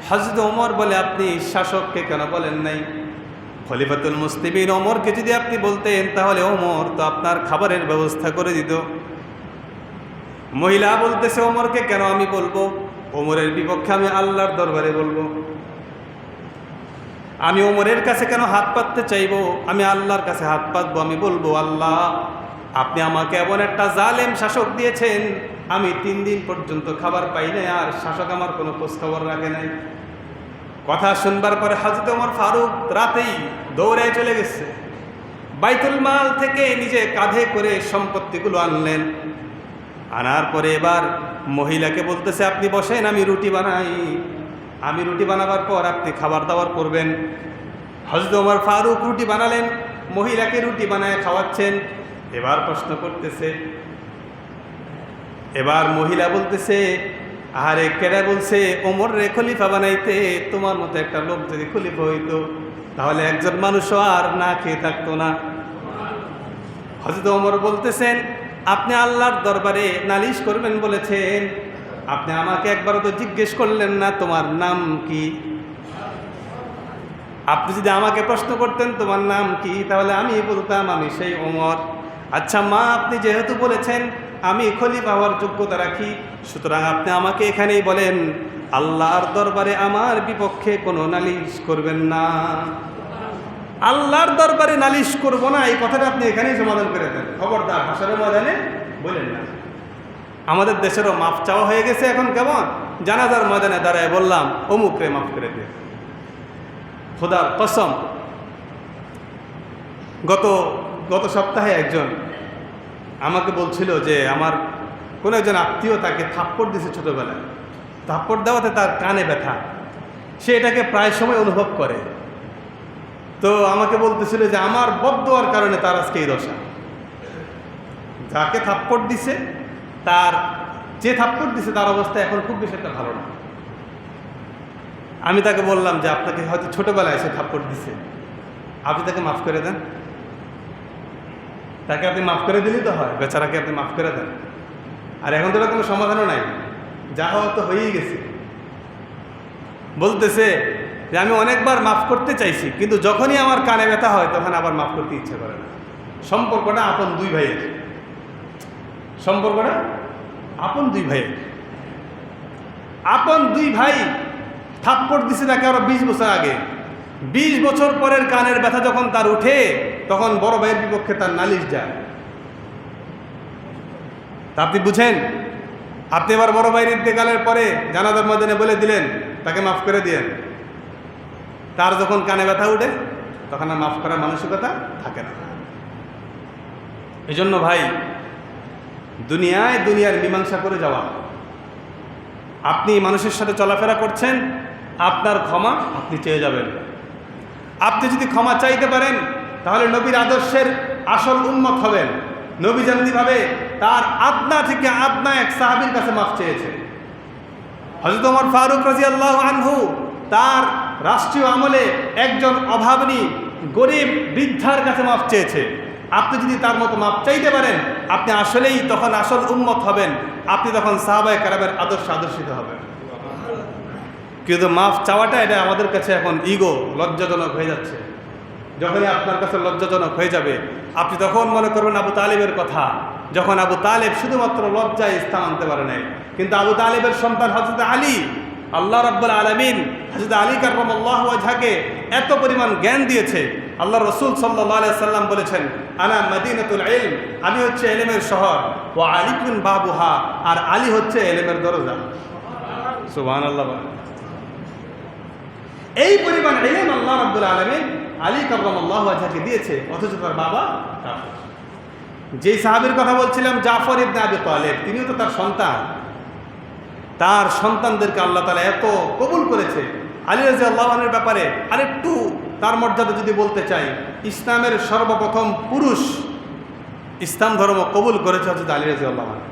হযরত ওমর বলে আপনি শাসককে কেন বলেন নাই? খলিফাতুল মুসলিমিন ওমরকে যদি আপনি বলতেন তাহলে ওমর তো আপনার খাবারের ব্যবস্থা করে দিত। মহিলা বলতেছে ওমরকে কেন আমি বলবো, ওমরের বিপক্ষে আমি আল্লাহর দরবারে বলবো। আমি ওমরের কাছে কেন হাত পাততে চাইবো, আমি আল্লাহর কাছে হাত পাতবো, আমি বলবো আল্লাহ আপনি আমাকে এমন একটা জালেম শাসক দিয়েছেন, আমি 3 দিন পর্যন্ত খাবার পাই নাই, আর শাসক আমার কোনো খোঁজখবর রাখে নাই। কথা শুনবার পরে হযরত ওমর ফারুক রাতেই দৌড়ে চলে গেছে, বাইতুল মাল থেকে নিজে কাঁধে করে সম্পত্তিগুলো আনলেন। আনার পরে এবার মহিলাকে বলতেছে আপনি বসেন, আমি রুটি বানাই, আমি রুটি বানাবার পর আপনি খাবার দাবার করবেন। হযরত ওমর ফারুক রুটি বানালেন, মহিলাকে রুটি বানায় খাওয়াচ্ছেন। এবার প্রশ্ন করতেছে, এবার মহিলা বলতেছে আরে কেডা বলছে ওমর রে খলিফা বানাইতে, তোমার মতো একটা লোক যদি খলিফা হইতো তাহলে একজন মানুষও আর না খেয়ে থাকতো না। হযরত ওমর বলতেছেন আপনি আল্লাহর দরবারে নালিশ করবেন বলেছেন, আপনি আমাকে একবারও তো জিজ্ঞেস করলেন না তোমার নাম কি। আপনি যদি আমাকে প্রশ্ন করতেন তোমার নাম কি, তাহলে আমি বলতাম আমি সেই ওমর। আচ্ছা মা, আপনি যেহেতু বলেছেন আমি খলিফা হওয়ার যোগ্যতা রাখি, সুতরাং আপনি আমাকে এখানেই বলেন আল্লাহর দরবারে আমার বিপক্ষে কোনো নালিশ করবেন না। আল্লাহর দরবারে নালিশ করব না এই কথাটা আপনি এখানেই সমাধান করে দেন, খবরদার হাসরের ময়দানে বলেন না। আমাদের দেশেরও মাফ চাওয়া হয়ে গেছে এখন, কেমন জানাজার ময়দানে দাঁড়ায় বললাম অমুকরে মাফ করে দে। খোদার কসম, গত সপ্তাহে একজন আমাকে বলছিল যে আমার কোনো একজন আত্মীয় তাকে থাপ্পড় দিয়েছে ছোটোবেলায়, থাপ্পড় দেওয়াতে তার কানে ব্যথা, সে এটাকে প্রায় সময় অনুভব করে। তো আমাকে বলতেছিল যে আমার বদদোয়ার কারণে তার আজকে এই দশা। যাকে থাপ্পড় দিছে যে থাপ্পড় দিছে তার অবস্থা এখন খুব বেশি একটা ভালো না। আমি তাকে বললাম যে আপনাকে হয়তো ছোটোবেলায় সে থাপ্পড় দিছে, আপনি তাকে মাফ করে দেন। তাকে আপনি মাফ করে দিলেই তো হয়, বেচারাকে আপনি মাফ করে দেন। আর এখন তো কোনো সমাধানও নাই, যা হওয়া তো হয়েই গেছে। বলতেছে যে আমি অনেকবার মাফ করতে চাইছি, কিন্তু যখনই আমার কানে ব্যথা হয় তখন আবার মাফ করতে ইচ্ছে করে না। সম্পর্কটা আপন 2 ভাইয়ের, সম্পর্কটা আপন 2 ভাইয়ের। আপন 2 ভাই থাপ্পড় দিছে তাকে আরো 20 বছর আগে, 20 বছর পরের কানের ব্যথা যখন তার উঠে তখন বড় ভাইয়ের বিপক্ষে তার নালিশ যায়। তা আপনি বুঝেন, আপনি এবার বড় ভাইয়ের ইন্তেকালের পরে জানাজার ময়দানে বলে দিলেন তাকে মাফ করে দিয়েন, তার যখন কানে ব্যথা উঠে তখন আর মাফ করার মানসিকতা থাকে না। এই জন্য ভাই, দুনিয়ার মীমাংসা করে যাওয়া, আপনি মানুষের সাথে চলাফেরা করছেন, আপনার ক্ষমা আপনি চেয়ে যাবেন। আপনি যদি ক্ষমা চাইতে পারেন তাহলে নবীর আদর্শের আসল উম্মত হবেন। নবী যেমনিভাবে তার আদনা থেকে আদনা এক সাহাবীর কাছে মাফ চেয়েছে, হযরত ওমর ফারুক রাদিয়াল্লাহু আনহু তার রাষ্ট্রীয় আমলে একজন অভাবনী গরিব বৃদ্ধার কাছে মাপ চেয়েছে, আপনি যদি তার মতো মাপ চাইতে পারেন, আপনি আসলেই তখন আসল উম্মত হবেন, আপনি তখন সাহাবায়ে কেরামের আদর্শিত হবেন। কিন্তু মাফ চাওয়াটা এটা আমাদের কাছে এখন ইগো, লজ্জাজনক হয়ে যাচ্ছে। যখনই আপনার কাছে লজ্জাজনক হয়ে যাবে, আপনি তখন মনে করবেন আবু তালেবের কথা, যখন আবু তালেব শুধুমাত্র লজ্জায় ইসলাম আনতে পারে নাই, কিন্তু আবু তালেবের সন্তান হযরত আলী, আল্লাহ রাব্বুল আলামিন হযরত আলী কাররামাল্লাহু ওয়াজহাকে এত পরিমাণ জ্ঞান দিয়েছে। আল্লাহ রাসূল সাল্লাল্লাহু আলাইহি সাল্লাম বলেছেন, আনা মাদিনাতুল ইলম, আমি হচ্ছে ইলমের শহর, ওয়া আলিকুন বাবুহা, আর আলী হচ্ছে ইলমের দরজা। সুবহানাল্লাহ। এই পরিমাণ ইলম আল্লাহ রাব্বুল আলামিন আলী কাররামাল্লাহু ওয়াজহাকে দিয়েছে, অথচ তার বাবা কাফের। যেই সাহাবীর কথা বলছিলাম, জাফর ইবনে আবি তালেব, তিনিও তো তার সন্তান, তার সন্তানদেরকে আল্লাহ তাআলা এত কবুল করেছে। আলী রাদিয়াল্লাহু আনহুর ব্যাপারে আরেকটু তার মর্যাদা যদি বলতে চাই, ইসলামের সর্বপ্রথম পুরুষ ইসলাম ধর্ম কবুল করেছে হযরত আলী রাদিয়াল্লাহু আনহু।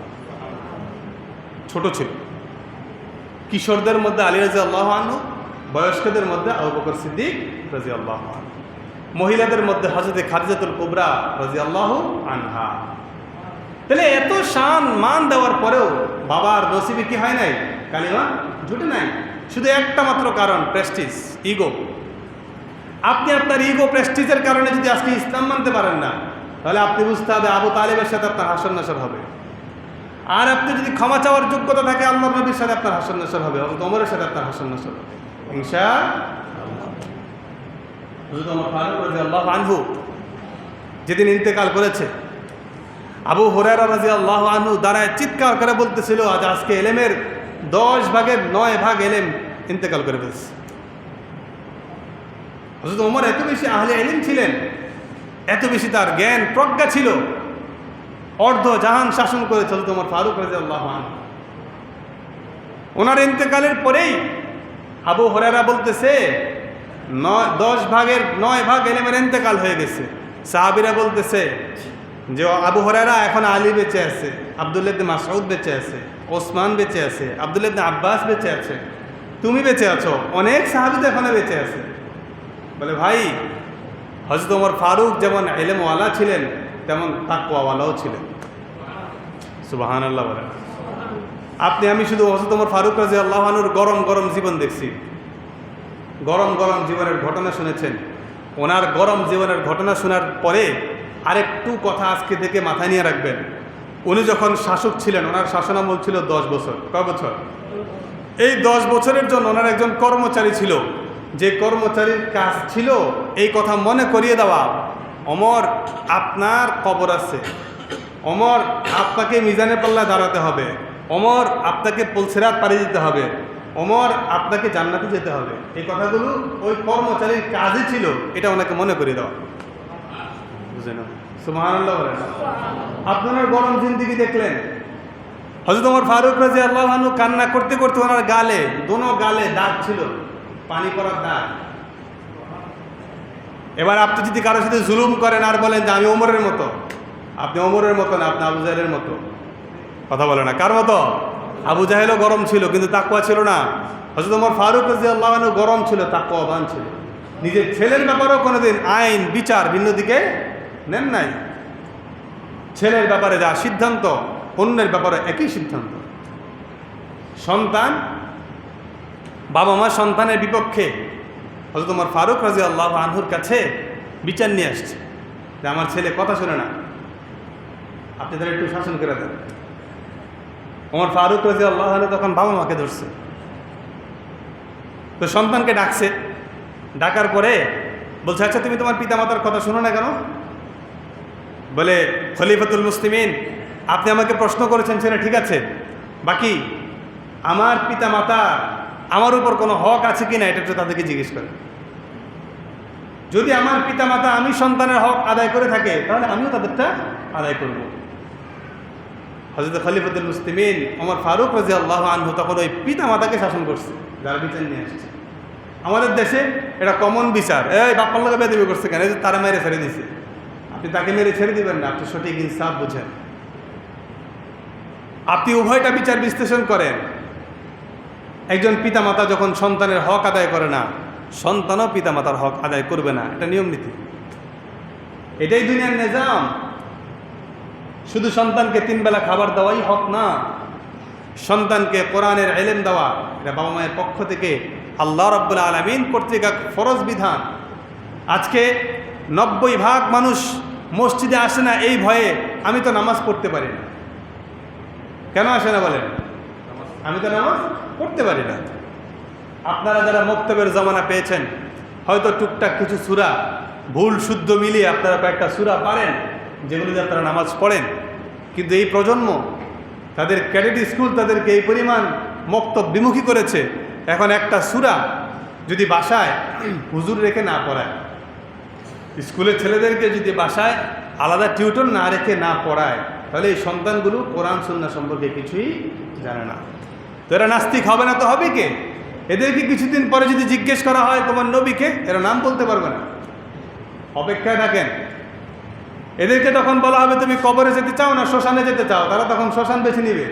ছোট ছিল, কিশোরদের মধ্যে আলী রাদিয়াল্লাহু আনহু, বয়স্কদের মধ্যে আবু বকর সিদ্দিক রাদিয়াল্লাহু আনহু, মহিলাদের মধ্যে হযরত খাদিজাতুল কুবরা রাদিয়াল্লাহু আনহা। তাহলে এত শান মান দেওয়ার পরেও বাবার নসিবে কি হয় নাই? কালিমা জুটে নাই। শুধু একটা মাত্র কারণ, প্রেস্টিজ, ইগো। আপনি আপনার ইগো প্রেস্টিজের কারণে যদি আজকে ইসলাম মানতে পারেন না, তাহলে আপনি বুঝতে হবে আবু তালেবের সাথে আপনার হাসর নাসর হবে। আর আপনি যদি ক্ষমা চাওয়ার যোগ্যতা থাকে, আল্লাহর নবীর সাথে আপনার হাসর নাসর হবে, হযরত ওমরের সাথে আপনার হাসর নাসর হবে ইনশাআল্লাহ। হযরত ওমর ফারুক রাদিয়াল্লাহু আনহু যেদিন ইন্তেকাল করেছে, আবু হুরায়রা রাদিয়াল্লাহু আনহু দাঁড়ায় চিৎকার করে বলতেছিল, আজ আজকে ইলমের 10 ভাগের 9 ভাগ ইলম ইন্তেকাল করে ফেলেছে। হযরত ওমর এত বেশি আহলে ইলম ছিলেন, এত বেশি তার জ্ঞান প্রজ্ঞা ছিল, অর্ধ জাহান শাসন করেছে হযরত ওমর ফারুক রাদিয়াল্লাহু আনহু। ওনার ইন্তেকালের পরেই আবু হুরায়রা বলতেছে 10 ভাগের 9 ভাগ ইলমের ইন্তেকাল হয়ে গেছে। সাহাবীরা বলতেছে যে আবু হুরায়রা এখন আলী বেঁচে আছে, আব্দুল্লাহ ইবনে মাসউদ বেঁচে আছে, ওসমান বেঁচে আছে, আব্দুল্লাহ ইবনে আব্বাস বেঁচে আছে, তুমি বেঁচে আছো, অনেক সাহাবী তো এখনো বেঁচে আছে। বলে ভাই, হযরত ওমর ফারুক যেমন ইলমওয়ালা ছিলেন, তেমন তাকওয়াওয়ালাও ছিলেন। সুবহানাল্লাহ বলেন। আপনি আমি শুধু হযরত ওমর ফারুক রাদিয়াল্লাহু আনহুর গরম গরম জীবন দেখছি, গরম গরম জীবনের ঘটনা শুনেছেন। ওনার গরম জীবনের ঘটনা শোনার পরে আরেকটু কথা আজকে থেকে মাথায় নিয়ে রাখবেন। উনি যখন শাসক ছিলেন, ওনার শাসনামল ছিল 10 বছর। কয় বছর? এই 10 বছরের জন্য ওনার একজন কর্মচারী ছিল, যে কর্মচারীর কাজ ছিল এই কথা মনে করিয়ে দেওয়া, ওমর আপনার কবর আছে, ওমর আপনাকে মিজানের পাল্লায় দাঁড়াতে হবে, ওমর আপনাকে পুলসিরাত পাড়ি দিতে হবে, ওমর আপনাকে জান্নাতে যেতে হবে। এই কথাগুলো ওই কর্মচারীর কাজই ছিল, এটা ওনাকে মনে করিয়ে দেওয়া। বুঝলেন? সুবহানাল্লাহ বলেন। আপনার গরম জিন্দেগি দেখলেন। হযরত ওমর ফারুক রাদিয়াল্লাহু আনহু কান্না করতে করতে ওনার গালে, দোনো গালে দাগ ছিল, পানি পড়ার দাগ। এবার আপনি যদি কারোর সাথে জুলুম করেন আর বলেন যে আমি ওমরের মতো, আপনি ওমরের মতো না, আপনি আবু জাহেলের মতো। কথা বলে না, কার মতো? আবু জাহেলও গরম ছিল কিন্তু তাকওয়া ছিল না। হযরত ওমর ফারুক রাদিয়াল্লাহু আনহু গরম ছিল, তাকওয়াবান ছিল। নিজের ছেলের ব্যাপারেও কোনোদিন আইন বিচার ভিন্ন দিকে নেন নাই। ছেলের ব্যাপারে যা সিদ্ধান্ত, অন্যের ব্যাপারে একই সিদ্ধান্ত। সন্তান, বাবা মা সন্তানের বিপক্ষে, হযরত ওমর ফারুক রাদিয়াল্লাহু আনহুর কাছে বিচার নিয়ে আসছে যে আমার ছেলে কথা শোনে না, আপনি তারা একটু শাসন করে দেন। ওমর ফারুক রাদিয়াল্লাহু আনহু তখন বাবা মাকে ধরছে, তো সন্তানকে ডাকছে। ডাকার পরে বলছে, আচ্ছা তুমি তোমার পিতা মাতার কথা শোনো না কেন? বলে, খলিফাতুল মুসলিমিন, আপনি আমাকে প্রশ্ন করেছেন সেটা ঠিক আছে, বাকি আমার পিতা মাতা আমার উপর কোনো হক আছে কিনা এটা একটু তাদেরকে জিজ্ঞেস করেন। যদি আমার পিতা মাতা আমি সন্তানের হক আদায় করে থাকে, তাহলে আমিও তাদেরটা আদায় করব। হযরত খলিফাতুল মুসলিমিন ওমর ফারুক রাদিয়াল্লাহু আনহু তখন ওই পিতা মাতাকে শাসন করছে, যারা বিচার নিয়ে আসছে। আমাদের দেশে এটা কমন বিচার, এই বাপ্পার লোকে বেদবি করছে কেন, তারা মেরে ছেড়ে দিছে। আপনি তাকে মেরে ছেড়ে দিবেন না, আপনি সঠিক ইনসাফ বুঝেন, আপনি উভয়টা বিচার বিশ্লেষণ করেন। একজন পিতা মাতা যখন সন্তানের হক আদায় করে না, সন্তানও পিতামাতার হক আদায় করবে না। এটা নিয়ম নীতি, এটাই দুনিয়ার নিজাম। শুধু সন্তানকে 3 বেলা খাবার দেওয়াই হক না, সন্তানকে কোরআনের ইলম দেওয়া এটা বাবা মায়ের পক্ষ থেকে আল্লাহ রাব্বুল আলামিন কর্তৃক এক ফরজ বিধান। আজকে 90% মানুষ মসজিদে আসে না এই ভয়ে, আমি তো নামাজ পড়তে পারি না। কেন আসে না বলেন? আমি তো নামাজ পড়তে পারি না। আপনারা যারা মক্তবের জামানা পেয়েছেন, হয়তো টুকটাক কিছু সূরা ভুল শুদ্ধ মিলিয়ে আপনারা কয়েকটা সূরা পারেন, যেগুলো দিয়ে আপনারা নামাজ পড়েন। কিন্তু এই প্রজন্ম, তাদের ক্যাডেট স্কুল তাদেরকে এই পরিমাণ মক্তব বিমুখী করেছে, এখন একটা সূরা যদি বাসায় হুজুর রেখে না পড়ায়, স্কুলের ছেলেদেরকে যদি বাসায় আলাদা টিউটর না রেখে না পড়ায়, তাহলে এই সন্তানগুলো কোরআন সুন্নাহ সম্পর্কে কিছুই জানে না। তো এরা নাস্তিক হবে না তো হবে কে? এদেরকে কিছুদিন পরে যদি জিজ্ঞেস করা হয় তোমার নবীকে, এরা নাম বলতে পারবে না। অপেক্ষায় থাকেন, এদেরকে তখন বলা হবে তুমি কবরে যেতে চাও না শ্মশানে যেতে চাও, তারা তখন শ্মশান বেছে নিবে।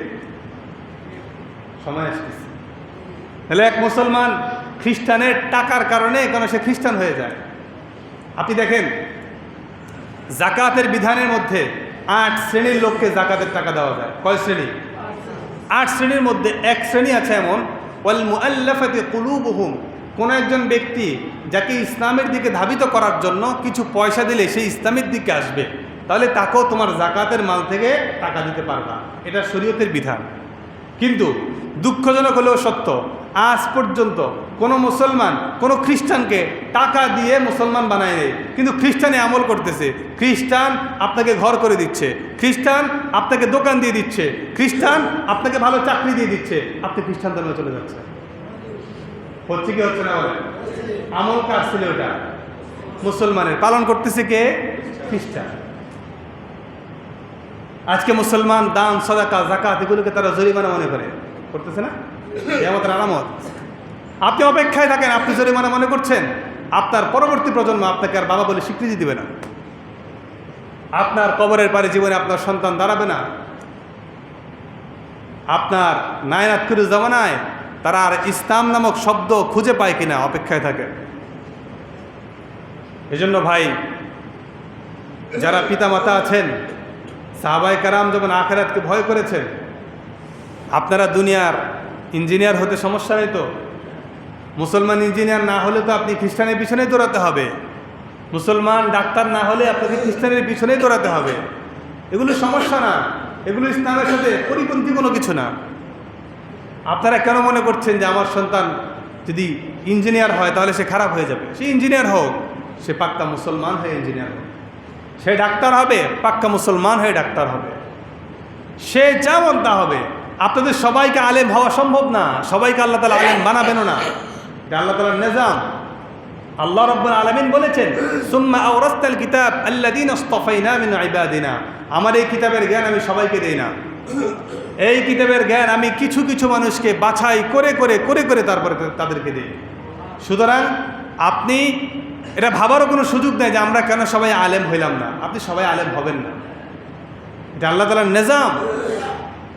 সময় আসতেছে। তাহলে এক মুসলমান খ্রিস্টানের টাকার কারণে কেন সে খ্রিস্টান হয়ে যায়? আপনি দেখেন, জাকাতের বিধানের মধ্যে 8 শ্রেণীর লোককে জাকাতের টাকা দেওয়া যায়। কয় শ্রেণী? 8 শ্রেণীর মধ্যে এক শ্রেণী আছে এমন, ওয়াল মুআল্লাফাতি কুলুবুহুম, কোনো একজন ব্যক্তি যাকে ইসলামের দিকে ধাবিত করার জন্য কিছু পয়সা দিলে সেই ইসলামের দিকে আসবে, তাহলে তাকেও তোমার জাকাতের মাল থেকে টাকা দিতে পারবা। এটা শরীয়তের বিধান। কিন্তু দুঃখজনক হলেও সত্য, আজ পর্যন্ত কোনো মুসলমান কোনো খ্রিস্টানকে টাকা দিয়ে মুসলমান বানায় নেই, কিন্তু খ্রিস্টানে আমল করতেছে। খ্রিস্টান আপনাকে ঘর করে দিচ্ছে, খ্রিস্টান আপনাকে দোকান দিয়ে দিচ্ছে, খ্রিস্টান আপনাকে ভালো চাকরি দিয়ে দিচ্ছে, আপনি খ্রিস্টান ধর্মে চলে যাচ্ছেন। হচ্ছে কি হচ্ছে না বলেন? আমল কার ছিল ওটা? মুসলমানের। পালন করতেছে কে? খ্রিস্টান। আজকে মুসলমান দান, সাদাকা, যাকাত এগুলোকে তারা জরিমানা মনে করে, করতেছে না? কিয়ামতের আলামত। আপনি অপেক্ষায় থাকেন, আপনি জরিমানা মনে করছেন, আপনার পরবর্তী প্রজন্ম আপনাকে আর বাবা বলে স্বীকৃতি দিবে না। আপনার কবরের পারে জীবনে আপনার সন্তান দাঁড়াবে না। আপনার নায়নাতকুরের জামানায় তারা আর ইসলাম নামক শব্দ খুঁজে পায় কিনা অপেক্ষায় থাকে। এজন্য ভাই, যারা পিতামাতা আছেন, সাহাবায়ে কেরাম যেমন আখিরাতকে ভয় করেছেন, আপনারা দুনিয়ার ইঞ্জিনিয়ার হতে সমস্যা নেই তো? মুসলমান ইঞ্জিনিয়ার না হলে তো আপনি খ্রিস্টানের পিছনেই দৌড়াতে হবে, মুসলমান ডাক্তার না হলে আপনাকে খ্রিস্টানের পিছনেই দৌড়াতে হবে। এগুলো সমস্যা না, এগুলো ইসলামের সাথে পরিপন্থী কোনো কিছু না। আপনারা কেন মনে করছেন যে আমার সন্তান যদি ইঞ্জিনিয়ার হয় তাহলে সে খারাপ হয়ে যাবে? সে ইঞ্জিনিয়ার হোক, সে পাক্কা মুসলমান হয়ে ইঞ্জিনিয়ার হোক। সে ডাক্তার হবে, পাক্কা মুসলমান হয়ে ডাক্তার হবে। সে যেমন তা হবে। আপনাদের সবাইকে আলেম হওয়া সম্ভব না, সবাইকে আল্লাহ তাআলা আলেম বানাবেনও না। এটা আল্লাহ তাআলার নিজাম। আল্লাহ রাব্বুল আলামিন বলেছেন, সুম্মা আওরাসতাল কিতাব আল্লাযীনা ইসতাফাইনা মিন ইবাদিনা, আমার এই কিতাবের জ্ঞান আমি সবাইকে দেই না। এই কিতাবের জ্ঞান আমি কিছু কিছু মানুষকে বাছাই করে করে করে করে তারপরে তাদেরকে দিই। সুতরাং আপনি এটা ভাবারও কোনো সুযোগ নেই যে আমরা কেন সবাই আলেম হইলাম না। আপনি সবাই আলেম হবেন না, এটা আল্লাহ তাআলার নিজাম।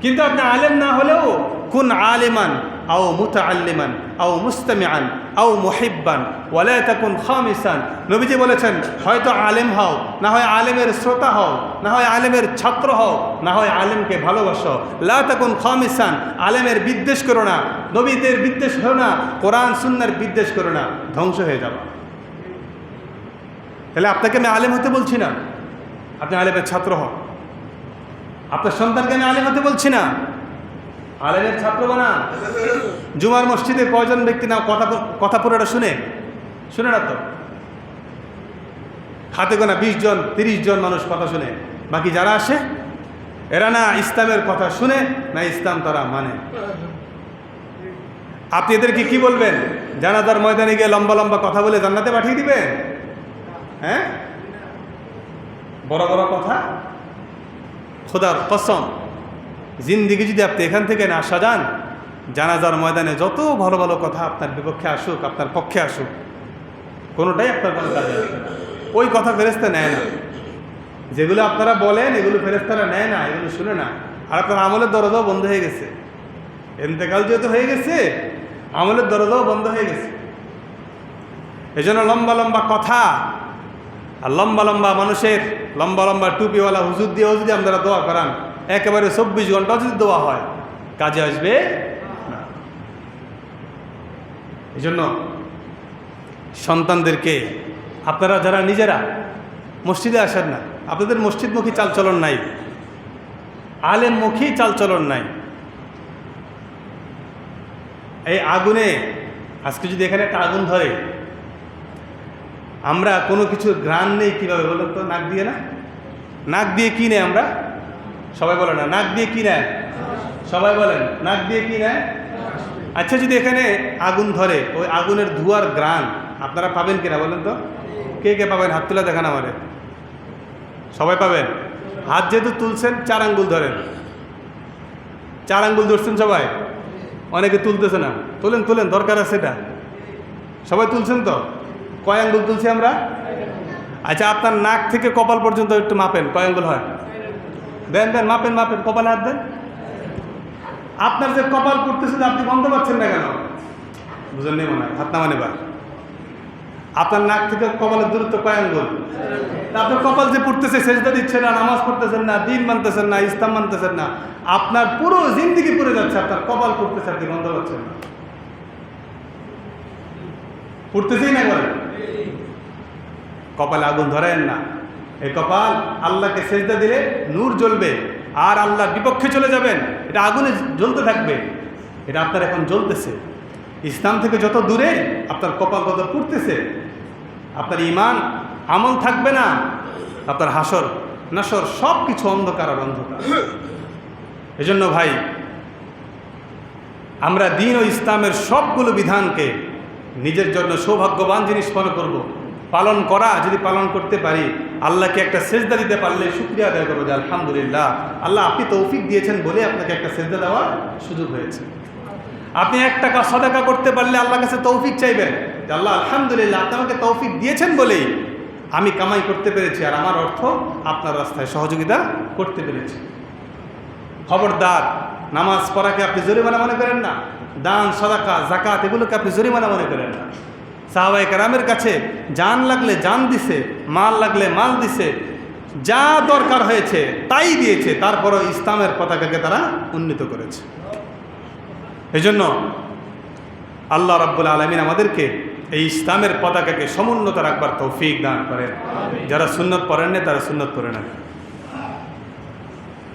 কিন্তু আপনি আলেম না হলেও কুন আলিমান আও মুতাআল্লিমান আও মুস্তামিআন আও মুহিব্বান ওয়ালা তাকুন খামিসান। নবীজি বলেছেন, হয়তো আলেম হও, না হয় আলেমের শ্রোতা হও, না হয় আলেমের ছাত্র হও, না হয় আলেমকে ভালোবাসো। লা তাকুন খামিসান, আলেমের বিদ্বেষ করো না, নবীদের বিদ্বেষ করো না, কোরআন সুন্নাহর বিদ্বেষ করো না, ধ্বংস হয়ে যাবে। তাহলে আপনাকে আমি আলেম হতে বলছি না, আপনি আলেমের ছাত্র হন। আপনার সন্তানকে আমি আলেম হতে বলছি না, আলেমের ছাত্র বানান। জুমার মসজিদে কয়জন ব্যক্তি না কথা পুরোটা শুনে না তো? হাতে গোনা 20 জন 30 জন মানুষ কথা শুনে। বাকি যারা আসে এরা না ইসলামের কথা শুনে, না ইসলাম তারা মানে। আপনি এদেরকে কি বলবেন? জানাজার ময়দানে গিয়ে লম্বা লম্বা কথা বলে জান্নাতে পাঠিয়ে দিবেন? হ্যাঁ, বড় বড় কথা। খোদার কসম, জিন্দিগি যদি আপনি এখান থেকে না সাজান, জানাজার ময়দানে যত ভালো ভালো কথা আপনার বিপক্ষে আসুক, আপনার পক্ষে আসুক, কোনোটাই আপনার কোনো কাজে আসবে না। ওই কথা ফেরেশতা নেয় না। যেগুলো আপনারা বলেন এগুলো ফেরেশতারা নেয় না, এগুলো শুনে না। আর আপনার আমলের দরজাও বন্ধ হয়ে গেছে। ইন্তেকাল যেহেতু হয়ে গেছে, আমলের দরজাও বন্ধ হয়ে গেছে। এজন্য লম্বা লম্বা কথা আর লম্বা লম্বা মানুষের লম্বা লম্বা টুপিওয়ালা হুজুর দিয়ে যদি আপনারা দোয়া করান, একেবারে 24 ঘন্টা যদি দোয়া হয়, কাজে আসবে না। এই জন্য সন্তানদেরকে আপনারা যারা নিজেরা মসজিদে আসেন না, আপনাদের মসজিদমুখী চালচলন নাই, আলেমমুখী চালচলন নাই। এই আগুনে আজকে যদি এখানে একটা আগুন ধরে, আমরা কোনো কিছু ঘ্রাণ নেই কীভাবে বলেন তো? নাক দিয়ে না? নাক দিয়ে কি নেয় আমরা? সবাই বলে না, নাক দিয়ে কি নেয়? সবাই বলেন, নাক দিয়ে কি নেয়? আচ্ছা, যদি এখানে আগুন ধরে, ওই আগুনের ধোঁয়ার ঘ্রাণ আপনারা পাবেন কিনা বলেন তো? কে কে পাবেন? হাত তুলে দেখান আমারে। সবাই পাবেন? হাত যেহেতু তুলছেন, 4 আঙ্গুল ধরেন। 4 আঙ্গুল ধরছেন সবাই? অনেকে তুলতেছে না। তুলেন তুলেন, দরকার আছে এটা। সবাই তুলছেন তো? কয় আঙ্গুল তুলছি আমরা? আচ্ছা, আপনার নাক থেকে কপাল পর্যন্ত একটু মাপেন, কয় আঙ্গুল হয়? দেন দেন, মাপেন মাপেন, কপালে হাত দেন। আপনার যে কপাল পড়তেছে, আপনি বন্ধ পাচ্ছেন না কেন? বুঝেন নেই মনে হয়, হাত নামান এবার। আপনার নাক থেকে কপালের দূরত্ব কয় আঙ্গুল? আপনার কপাল যে পড়তেছে, সেজদা দিচ্ছেন না, নামাজ পড়তেছেন না, দিন মানতেছেন না, ইসলাম মানতেছেন না, আপনার পুরো জিন্দিগি পড়ে যাচ্ছে, আপনার কপাল পড়তেছে, আপনি বন্ধ পাচ্ছেন না। পড়তেছেই না বলেন, কপালে আগুন ধরেন না। এই কপাল আল্লাহকে সেজদা দিলে নূর জ্বলবে, আর আল্লাহর বিপক্ষে চলে যাবেন, এটা আগুনে জ্বলতে থাকবে। এটা আপনার এখন জ্বলতেছে। ইসলাম থেকে যত দূরে আপনার কপাল তত পুড়তেছে, আপনার ঈমান আমল থাকবে না, আপনার হাসর নাসর সব কিছু অন্ধকার আর অন্ধকার। এজন্য ভাই, আমরা দ্বীন ও ইসলামের সবগুলো বিধানকে নিজের জন্য সৌভাগ্যবান জিনিস মনে করব। পালন করা, যদি পালন করতে পারি, আল্লাহকে একটা সেজদা দিতে পারলে শুকরিয়া আদায় করবো যে আলহামদুলিল্লাহ, আল্লাহ আপনি তৌফিক দিয়েছেন বলে আপনাকে একটা সেজদা দেওয়ার সুযোগ হয়েছে। আপনি 1 টাকা সাদাকা করতে পারলে আল্লাহর কাছে তৌফিক চাইবেন যে আল্লাহ আলহামদুলিল্লাহ, আপনি আমাকে তৌফিক দিয়েছেন বলেই আমি কামাই করতে পেরেছি, আর আমার অর্থ আপনার রাস্তায় সহযোগিতা করতে পেরেছি। খবরদার, নামাজ পড়াকে আপনি জরিমানা মনে করেন না, দান সাদাকা যাকাত এগুলোকে আপনি জরিমানা মনে করেন না। সাহাবায়ে কেরামের কাছে জান লাগলে জান দিছে, মাল লাগলে মাল দিছে, যা দরকার হয়েছে তাই দিয়েছে, তারপরও ইসলামের পতাকাকে তারা উন্নীত করেছে। এজন্য আল্লাহ রাব্বুল আলামিন আমাদেরকে এই ইসলামের পতাকাকে সমুন্নত রাখবার তৌফিক দান করেন। যারা সুন্নত পড়েন না, তারা সুন্নত পড়ে না।